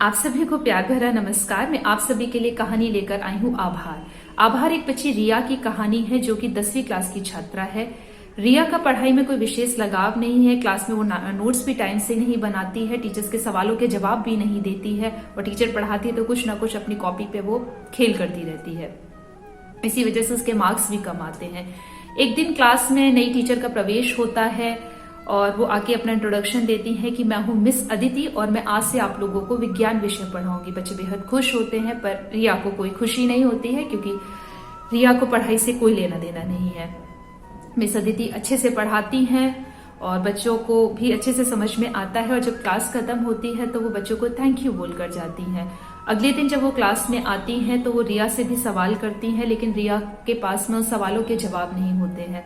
आप सभी को प्यार भरा नमस्कार। मैं आप सभी के लिए कहानी लेकर आई हूँ आभार। आभार एक बच्ची रिया की कहानी है जो कि 10वीं क्लास की छात्रा है। रिया का पढ़ाई में कोई विशेष लगाव नहीं है। क्लास में वो नोट्स भी टाइम से नहीं बनाती है, टीचर्स के सवालों के जवाब भी नहीं देती है और टीचर पढ़ाती है तो कुछ ना कुछ अपनी कॉपी पे वो खेल करती रहती है। इसी वजह से उसके मार्क्स भी कम आते हैं। एक दिन क्लास में नई टीचर का प्रवेश होता है और वो आके अपना इंट्रोडक्शन देती हैं कि मैं हूं मिस अदिति और मैं आज से आप लोगों को विज्ञान विषय पढ़ाऊंगी। बच्चे बेहद खुश होते हैं पर रिया को कोई खुशी नहीं होती है क्योंकि रिया को पढ़ाई से कोई लेना देना नहीं है। मिस अदिति अच्छे से पढ़ाती हैं और बच्चों को भी अच्छे से समझ में आता है और जब क्लास खत्म होती है तो वो बच्चों को थैंक यू बोलकर जाती हैं। अगले दिन जब वो क्लास में आती हैं तो वो रिया से भी सवाल करती हैं, लेकिन रिया के पास में उन सवालों के जवाब नहीं होते हैं।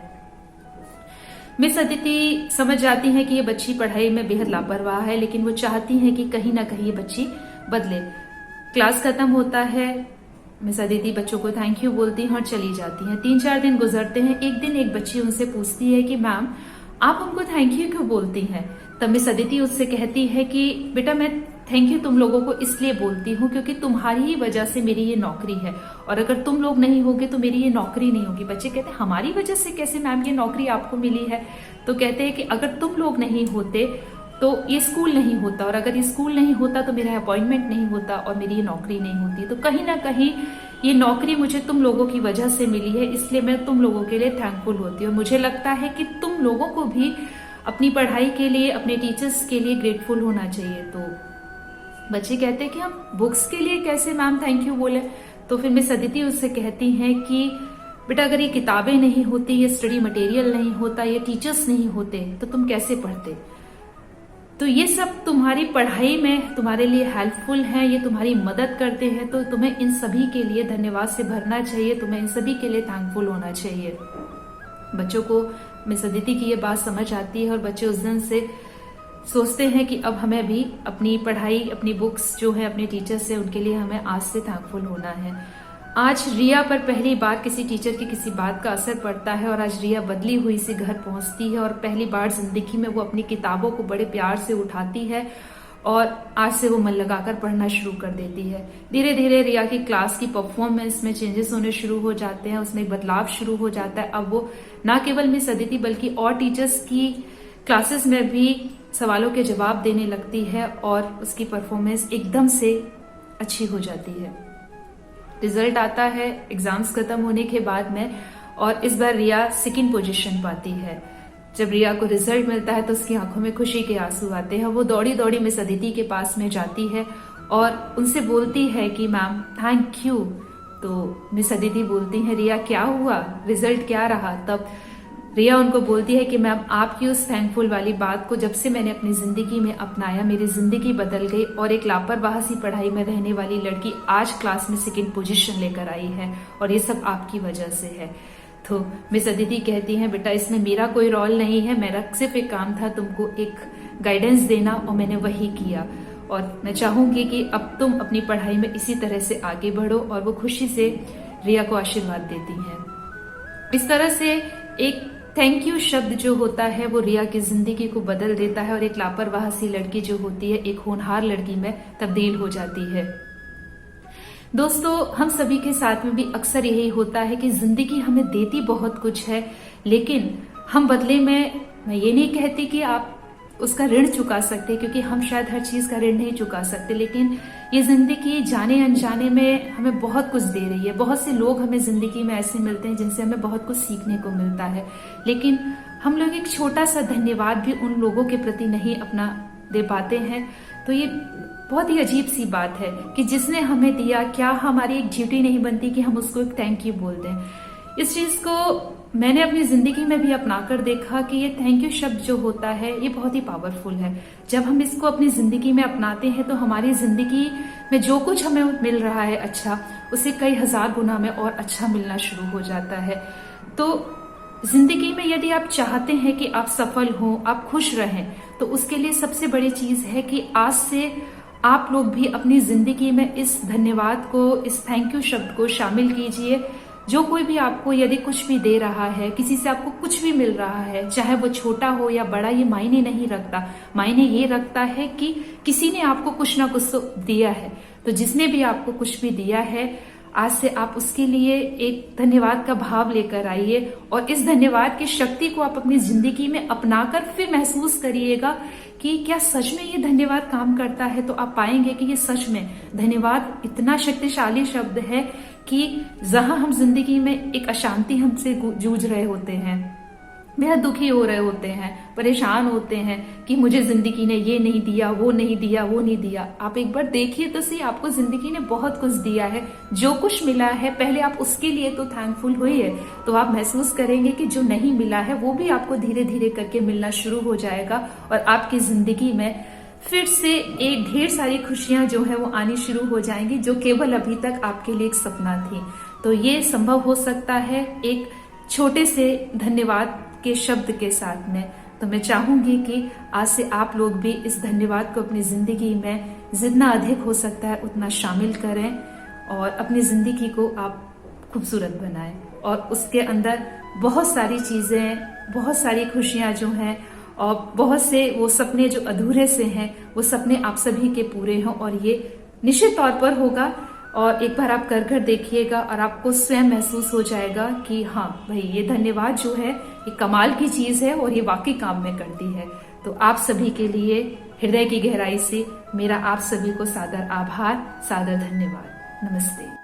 मिस अदिति समझ जाती हैं कि ये बच्ची पढ़ाई में बेहद लापरवाह है, लेकिन वो चाहती हैं कि कहीं ना कहीं ये बच्ची बदले। क्लास खत्म होता है, मिस अदिति बच्चों को थैंक यू बोलती हैं और चली जाती हैं। 3-4 दिन गुजरते हैं। एक दिन एक बच्ची उनसे पूछती है कि मैम आप उनको थैंक यू क्यों बोलती हैं? तब मिस अदिति उससे कहती है कि बेटा मैं थैंक यू तुम लोगों को इसलिए बोलती हूँ क्योंकि तुम्हारी ही वजह से मेरी ये नौकरी है और अगर तुम लोग नहीं होगे तो मेरी ये नौकरी नहीं होगी। बच्चे कहते हैं हमारी वजह से कैसे मैम ये नौकरी आपको मिली है? तो कहते हैं कि अगर तुम लोग नहीं होते तो ये स्कूल नहीं होता और अगर ये स्कूल नहीं होता तो मेरा अपॉइंटमेंट नहीं होता और मेरी ये नौकरी नहीं होती। तो कहीं ना कहीं ये नौकरी मुझे तुम लोगों की वजह से मिली है, इसलिए मैं तुम लोगों के लिए थैंकफुल होती हूँ। मुझे लगता है कि तुम लोगों को भी अपनी पढ़ाई के लिए, अपने टीचर्स के लिए ग्रेटफुल होना चाहिए। तो बच्चे कहते हैं कि हम बुक्स के लिए कैसे मैम थैंक यू बोले? तो फिर मिस अदिति उससे कहती हैं कि बेटा अगर ये किताबें नहीं होती, ये स्टडी मटेरियल नहीं होता, ये टीचर्स नहीं होते तो तुम कैसे पढ़ते? तो ये सब तुम्हारी पढ़ाई में तुम्हारे लिए हेल्पफुल है, ये तुम्हारी मदद करते हैं, तो तुम्हें इन सभी के लिए धन्यवाद से भरना चाहिए, तुम्हें इन सभी के लिए थैंकफुल होना चाहिए। बच्चों को मिस अदिति की ये बात समझ आती है और बच्चे उस दिन से सोचते हैं कि अब हमें भी अपनी पढ़ाई, अपनी बुक्स जो है, अपने टीचर्स से, उनके लिए हमें आज से थैंकफुल होना है। आज रिया पर पहली बार किसी टीचर की किसी बात का असर पड़ता है और आज रिया बदली हुई सी घर पहुंचती है और पहली बार जिंदगी में वो अपनी किताबों को बड़े प्यार से उठाती है और आज से वो मन लगाकर पढ़ना शुरू कर देती है। धीरे धीरे रिया की क्लास की परफॉर्मेंस में चेंजेस होने शुरू हो जाते हैं, उसमें एक बदलाव शुरू हो जाता है। अब वो ना केवल मिस अदिति बल्कि और टीचर्स की क्लासेस में भी सवालों के जवाब देने लगती है और उसकी परफॉर्मेंस एकदम से अच्छी हो जाती है। रिजल्ट आता है एग्जाम्स खत्म होने के बाद में और इस बार रिया सेकंड पोजीशन पाती है। जब रिया को रिजल्ट मिलता है तो उसकी आंखों में खुशी के आंसू आते हैं। वो दौड़ी दौड़ी मिस अदिति के पास में जाती है और उनसे बोलती है कि मैम थैंक यू। तो मिस अदिति बोलती है रिया क्या हुआ, रिजल्ट क्या रहा? तब रिया उनको बोलती है कि मैम आपकी उस थैंकफुल वाली बात को जब से मैंने अपनी जिंदगी में अपनाया, मेरी जिंदगी बदल गई और एक लापरवाह सी पढ़ाई में रहने वाली लड़की आज क्लास में सेकंड पोजीशन लेकर आई है और ये सब आपकी वजह से है। तो मिस अदिति कहती हैं बेटा इसमें मेरा कोई रोल नहीं है, मेरा सिर्फ एक काम था तुमको एक गाइडेंस देना और मैंने वही किया और मैं चाहूंगी कि अब तुम अपनी पढ़ाई में इसी तरह से आगे बढ़ो। और वो खुशी से रिया को आशीर्वाद देती हैं। इस तरह से एक थैंक यू शब्द जो होता है वो रिया की जिंदगी को बदल देता है और एक लापरवाह सी लड़की जो होती है एक होनहार लड़की में तब्दील हो जाती है। दोस्तों हम सभी के साथ में भी अक्सर यही होता है कि जिंदगी हमें देती बहुत कुछ है, लेकिन हम बदले में, मैं ये नहीं कहती कि आप उसका ऋण चुका सकते क्योंकि हम शायद हर चीज का ऋण नहीं चुका सकते, लेकिन ये जिंदगी जाने अनजाने में हमें बहुत कुछ दे रही है। बहुत से लोग हमें जिंदगी में ऐसे मिलते हैं जिनसे हमें बहुत कुछ सीखने को मिलता है, लेकिन हम लोग एक छोटा सा धन्यवाद भी उन लोगों के प्रति नहीं अपना दे पाते हैं। तो ये बहुत ही अजीब सी बात है कि जिसने हमें दिया, क्या हमारी एक ड्यूटी नहीं बनती कि हम उसको एक थैंक यू बोल दें? इस चीज को मैंने अपनी जिंदगी में भी अपनाकर देखा कि ये थैंक यू शब्द जो होता है ये बहुत ही पावरफुल है। जब हम इसको अपनी जिंदगी में अपनाते हैं तो हमारी जिंदगी में जो कुछ हमें मिल रहा है अच्छा, उसे कई हजार गुना में और अच्छा मिलना शुरू हो जाता है। तो जिंदगी में यदि आप चाहते हैं कि आप सफल हों, आप खुश रहें, तो उसके लिए सबसे बड़ी चीज है कि आज से आप लोग भी अपनी जिंदगी में इस धन्यवाद को, इस थैंक यू शब्द को शामिल कीजिए। जो कोई भी आपको यदि कुछ भी दे रहा है, किसी से आपको कुछ भी मिल रहा है, चाहे वो छोटा हो या बड़ा, ये मायने नहीं रखता। मायने ये रखता है कि किसी ने आपको कुछ ना कुछ तो दिया है। तो जिसने भी आपको कुछ भी दिया है, आज से आप उसके लिए एक धन्यवाद का भाव लेकर आइए और इस धन्यवाद की शक्ति को आप अपनी जिंदगी में अपनाकर फिर महसूस करिएगा कि क्या सच में ये धन्यवाद काम करता है। तो आप पाएंगे कि ये सच में धन्यवाद इतना शक्तिशाली शब्द है कि जहां हम जिंदगी में एक अशांति हमसे जूझ रहे होते हैं, बेहद दुखी हो रहे होते हैं, परेशान होते हैं कि मुझे जिंदगी ने ये नहीं दिया, वो नहीं दिया, वो नहीं दिया, आप एक बार देखिए तो सही, आपको जिंदगी ने बहुत कुछ दिया है। जो कुछ मिला है पहले आप उसके लिए तो थैंकफुल होइए, तो आप महसूस करेंगे कि जो नहीं मिला है वो भी आपको धीरे धीरे करके मिलना शुरू हो जाएगा और आपकी जिंदगी में फिर से एक ढेर सारी खुशियां जो है वो आनी शुरू हो जाएंगी, जो केवल अभी तक आपके लिए एक सपना थी। तो ये संभव हो सकता है एक छोटे से धन्यवाद के शब्द के साथ में। तो मैं चाहूंगी कि आज से आप लोग भी इस धन्यवाद को अपनी जिंदगी में जितना अधिक हो सकता है उतना शामिल करें और अपनी जिंदगी को आप खूबसूरत बनाएं और उसके अंदर बहुत सारी चीजें, बहुत सारी खुशियां जो हैं और बहुत से वो सपने जो अधूरे से हैं, वो सपने आप सभी के पूरे हों और ये निश्चित तौर पर होगा। और एक बार आप कर देखिएगा और आपको स्वयं महसूस हो जाएगा कि हाँ भाई, ये धन्यवाद जो है ये कमाल की चीज है और ये वाकई काम में करती है। तो आप सभी के लिए हृदय की गहराई से मेरा आप सभी को सादर आभार, सादर धन्यवाद। नमस्ते।